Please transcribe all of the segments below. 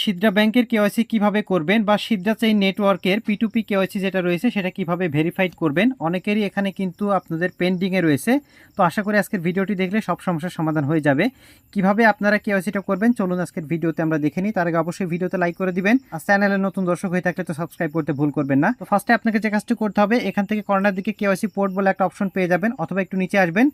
সিদ্রা ব্যাংকের কেওয়াইসি কিভাবে করবেন বা সিদ্রা চেইন নেটওয়ার্কের P2P কেওয়াইসি যেটা রয়েছে সেটা কিভাবে ভেরিফাইড করবেন, অনেকেরই এখানে কিন্তু আপনাদের পেন্ডিংয়ে রয়েছে। তো আশা করি আজকের ভিডিওটি দেখলে সব সমস্যার সমাধান হয়ে যাবে। কিভাবে আপনারা কেওয়াইসিটা করবেন চলুন আজকের ভিডিওতে আমরা দেখে নিই। তার আগে অবশ্যই ভিডিওতে লাইক করে দিবেন, আর চ্যানেলে নতুন দর্শক হয়ে থাকলে তো সাবস্ক্রাইব করতে ভুল করবেন না। তো ফার্স্টে আপনাকে যে কাজটি করতে হবে, এখান থেকে কর্নার দিকে কেওয়াইসি পোর্ট বলে একটা অপশন পেয়ে যাবেন, অথবা একটু নিচে আসবেন।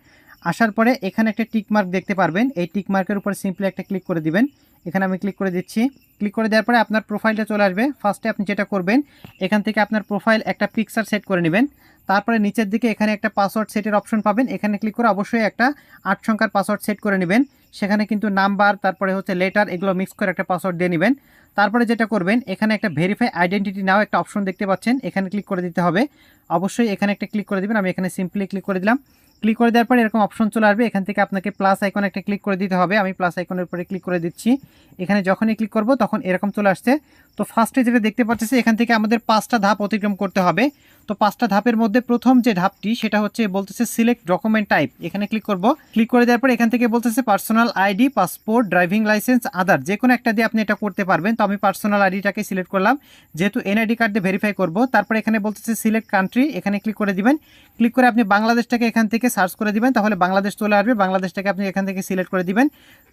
আসার পরে এখানে একটা টিক মার্ক দেখতে পারবেন, এই টিক মার্কের উপর সিম্পলি একটা ক্লিক করে দিবেন। এখানে আমি ক্লিক করে দিচ্ছি। ক্লিক করে দেওয়ার পরে আপনার প্রোফাইলটা চলে আসবে। ফার্স্টে আপনি যেটা করবেন, এখান থেকে আপনার প্রোফাইল একটা পিকচার সেট করে নেবেন। তারপরে নিচের দিকে এখানে একটা পাসওয়ার্ড সেটের অপশন পাবেন, এখানে ক্লিক করে অবশ্যই একটা 8 সংখ্যার পাসওয়ার্ড সেট করে নেবেন। সেখানে কিন্তু নাম্বার তারপরে হচ্ছে লেটার এগুলো মিক্স করে একটা পাসওয়ার্ড দিয়ে নেবেন। তারপরে যেটা করবেন, এখানে একটা ভেরিফাই আইডেন্টিটি নাও একটা অপশন দেখতে পাচ্ছেন, এখানে ক্লিক করে দিতে হবে। অবশ্যই এখানে একটা ক্লিক করে দিবেন। আমি এখানে সিম্পলি ক্লিক করে দিলাম। ক্লিক করে দেওয়ার পরে এরকম অপশন চলে আসবে, এখান থেকে আপনাকে প্লাস আইকন একটা ক্লিক করে দিতে হবে। আমি প্লাস আইকনের উপরে ক্লিক করে দিচ্ছি। এখানে যখনই ক্লিক করব তখন এরকম চলে আসছে। তো ফার্স্টে যেটা দেখতে পাচ্ছি, এখান থেকে আমাদের 5টা ধাপ অতিক্রম করতে হবে। তো 5টা ধাপের মধ্যে প্রথম যে ধাপটি সেটা হচ্ছে বলতেছে সিলেক্ট ডকুমেন্ট টাইপ, এখানে ক্লিক করব। ক্লিক করে দেওয়ার পর এখান থেকে বলতেছে personal ID, passport, driving license, other যে কোনো একটা দিয়ে আপনি এটা করতে পারবেন। তো আমি পার্সোনাল আইডিটাকে সিলেক্ট করলাম, যেহেতু এনআইডি কার্ড দিয়ে ভেরিফাই করব। তারপর এখানে বলতেছে সিলেক্ট কান্ট্রি, এখানে ক্লিক করে দিবেন। ক্লিক করে আপনি বাংলাদেশটাকে এখান থেকে সার্চ করে দিবেন, তাহলে বাংলাদেশ চলে আসবে। বাংলাদেশটাকে আপনি এখান থেকে সিলেক্ট করে দিবেন।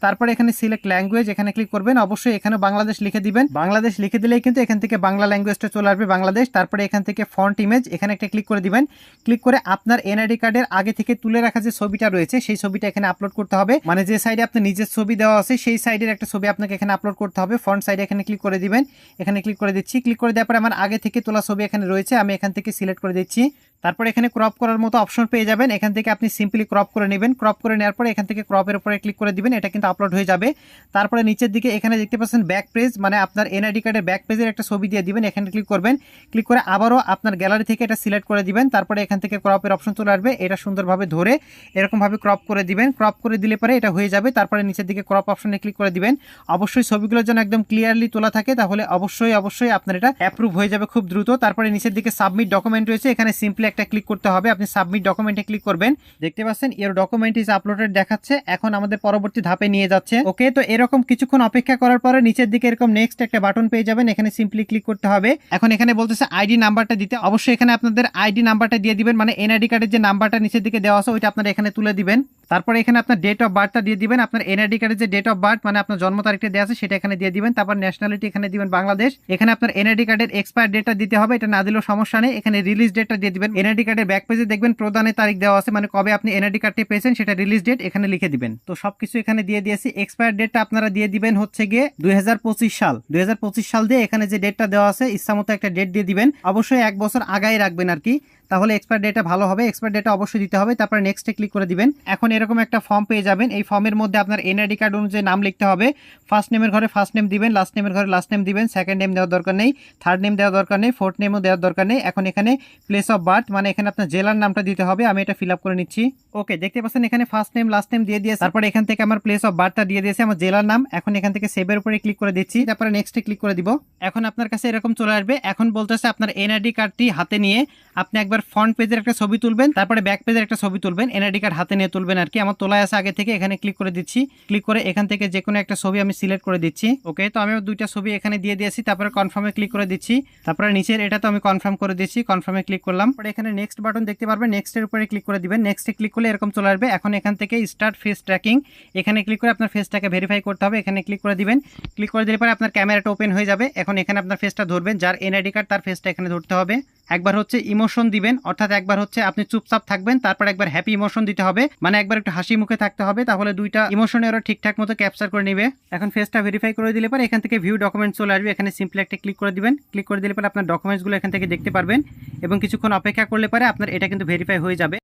তারপরে এখানে সিলেক্ট ল্যাঙ্গুয়েজ, এখানে ক্লিক করবেন। অবশ্যই এখানে বাংলাদেশ লিখে দিবেন। বাংলাদেশ লিখে দিলেই কিন্তু এখান থেকে বাংলা ল্যাঙ্গুয়েজটা চলে আসবে, বাংলাদেশ। তারপরে এখান থেকে ফন্ট ইমেজ, এখানে একটা ক্লিক করে দিবেন। ক্লিক করে আপনার এনআইডি কার্ডের আগে থেকে তুলে রাখা যে ছবিটা রয়েছে সেই ছবিটা এখানে আপলোড করতে হবে। মানে যে সাইডে আপনার নিজের ছবি দেওয়া আছে সেই সাইডের একটা ছবি আপনাকে এখানে আপলোড করতে হবে। ফ্রন্ট সাইডে এখানে ক্লিক করে দিবেন, এখানে ক্লিক করে দিচ্ছি। ক্লিক করে দেওয়ার পরে আমার আগে থেকে তোলা ছবি এখানে রয়েছে, আমি এখান থেকে সিলেক্ট করে দিচ্ছি। তারপর এখানে ক্রপ করার মতো অপশন পেয়ে যাবেন, এখান থেকে আপনি সিম্পলি ক্রপ করে নেবেন। ক্রপ করে নেওয়ার পরে এখান থেকে ক্রপের উপরে ক্লিক করে দিবেন, এটা কিন্তু আপলোড হয়ে যাবে। তারপরে নিচের দিকে এখানে দেখতে পাচ্ছেন ব্যাক পেজ, মানে আপনার এনআইডি কার্ডের ব্যাক পেজের একটা ছবি দিয়ে দিবেন, এখানে ক্লিক করবেন। ক্লিক করে আবারও আপনার গ্যালারি থেকে এটা সিলেক্ট করে দিবেন। তারপরে এখান থেকে ক্রপের অপশন চলে আসবে, এটা সুন্দরভাবে ধরে এরকমভাবে ক্রপ করে দিবেন। ক্রপ করে দিলে পরে এটা হয়ে যাবে। তারপরে নিচের দিকে ক্রপ অপশনে ক্লিক করে দিবেন। অবশ্যই ছবিগুলো যেন একদম ক্লিয়ারলি তোলা থাকে, তাহলে অবশ্যই আপনার এটা অ্যাপ্রুভ হয়ে যাবে খুব দ্রুত। তারপরে নিচের দিকে সাবমিট ডকুমেন্ট রয়েছে, এখানে সিম্পলি একটা ক্লিক করতে হবে। আপনি সাবমিট ডকুমেন্টে ক্লিক করবেন। দেখতে পাচ্ছেন ইওর ডকুমেন্ট ইজ আপলোডেড দেখাচ্ছে, এখন আমাদের পরবর্তী ধাপে নিয়ে যাচ্ছে। ওকে, তো এরকম কিছুক্ষণ অপেক্ষা করার পরে নিচের দিকে এরকম নেক্সট একটা বাটন পেয়ে যাবেন, এখানে সিম্পলি ক্লিক করতে হবে। এখন এখানে বলতেছে আইডি নাম্বারটা দিতে, অবশ্যই এখানে আপনাদের আইডি নাম্বারটা দিয়ে দিবেন, মানে এনআইডি কার্ডের যে নাম্বারটা নিচের দিকে দেওয়া আছে ওইটা আপনারা এখানে তুলে দিবেন। তারপরে এখানে আপনার ডেট অফ বার্থটা দিয়ে দিবেন, আপনার এনআইডি কার্ডের যে ডেট অফ বার্থ মানে আপনার জন্ম তারিখটা দেওয়া আছে সেটা এখানে দিয়ে দিবেন। তারপর ন্যাশনালিটি এখানে দিবেন বাংলাদেশ। এখানে আপনার এনআইডি কার্ডের এক্সপায়ার ডেটটা দিতে হবে, এটা না দিলেও সমস্যা নেই। এখানে রিলিজ ডেটটা দিয়ে দিবেন। এনআইডি কার্ডের ব্যাক পেজে দেখবেন প্রদানের তারিখ দেওয়া আছে, মানে কবে আপনি এনআইডি কার্ডটি পেয়েছেন সেটা রিলিজ ডেট এখানে লিখে দিবেন। তো সবকিছু এখানে দিয়ে দিয়েছি। এক্সপায়ার ডেটটা আপনারা দিয়ে দিবেন হচ্ছে গিয়ে 2025 সাল। 2025 সাল দিয়ে এখানে যে ডেটটা দেওয়া আছে ইচ্ছামতো একটা ডেট দিয়ে দিবেন। অবশ্যই 1 বছর আগাই রাখবেন আর কি, তাহলে এক্সপায়ার ডেটটা ভালো হবে। এক্সপায়ার ডেটটা অবশ্যই দিতে হবে। তারপরে নেক্সটে ক্লিক করে দিবেন। এখন এরকম একটা ফর্ম পেয়ে যাবেন, এই ফর্মের মধ্যে আপনার এনআইডি কার্ড অনুযায়ী নাম লিখতে হবে। ফার্স্ট নেমের ঘরে ফার্স্ট নেম দিবেন, লাস্ট নেমের ঘরে লাস্ট নেম দিবেন, সেকেন্ড নেম দেওয়ার দরকার নেই, থার্ড নেম দেওয়ার দরকার নেই, ফোর্থ নেমও দেওয়ার দরকার নেই। এখন এখানে প্লেস অফ বার্থ মানে এখানে আপনার জেলার নামটা দিতে হবে, আমি এটা ফিল আপ করে নিচ্ছি। ওকে, দেখতে পাচ্ছেন এখানে ফার্স্ট নেম লাস্ট নেম দিয়ে দিয়েছে। তারপরে এখান থেকে আমার প্লেস অফ বার্থটা দিয়ে দিয়েছে, আমার জেলার নাম। এখন এখান থেকে সেভের উপরে ক্লিক করে দিচ্ছি, তারপরে নেক্সটে ক্লিক করে দিব। এখন আপনার কাছে এরকম চলে আসবে। এখন বলতেছে আপনার এনআইডি কার্ডটি হাতে নিয়ে আপনি একবার ফ্রন্ট পেজের একটা ছবি তুলবেন, তারপরে ব্যাক পেজের একটা ছবি তুলবেন, এনআইডি কার্ড হাতে নিয়ে তুলবেন আর কি। আমার তোলা আছে আগে থেকে, এখানে ক্লিক করে দিচ্ছি। ক্লিক করে এখান থেকে যে কোনো একটা ছবি আমি সিলেক্ট করে দিচ্ছি। ওকে, তো আমি দুইটা ছবি এখানে দিয়ে দিয়েছি। তারপরে কনফার্মে ক্লিক করে দিচ্ছি। তারপরে নিচের এটা তো আমি কনফার্ম করে দিচ্ছি, কনফার্মে ক্লিক করলাম। পরে এখানে নেক্সট বাটন দেখতে পারবেন, নেক্সটের উপরে ক্লিক করে দিবেন। নেক্সটে ক্লিক করলে এরকম চলে আসবে। এখন এখান থেকে স্টার্ট ফেস ট্র্যাকিং, এখানে ক্লিক করে আপনার ফেসটাকে ভেরিফাই করতে হবে, এখানে ক্লিক করে দিবেন। ক্লিক করে দিলে পরে আপনার ক্যামেরাটা ওপেন হয়ে যাবে। এখন এখানে আপনার ফেসটা ধরবেন, যার এনআইডি কার্ড তার ফেসটা এখানে ধরতে হবে। একবার হচ্ছে ইমোশন দিবেন, অর্থাৎ একবার হচ্ছে আপনি চুপচাপ থাকবেন, তারপর একবার হ্যাপি ইমোশন দিতে হবে, মানে একবার একটু হাসি মুখে থাকতে হবে, তাহলে দুইটা ইমোশনে ওরা ঠিকঠাক মতো ক্যাপচার করে নেবে। এখন ফেসটা ভেরিফাই করে দিলে পরে এখান থেকে ভিউ ডকুমেন্টস চলে আসবে, এখানে সিম্পলি একটা ক্লিক করে দিবেন। ক্লিক করে দিলে পরে আপনার ডকুমেন্টসগুলো এখান থেকে দেখতে পারবেন এবং কিছুক্ষণ অপেক্ষা করলে পরে আপনার এটা কিন্তু ভেরিফাই হয়ে যাবে।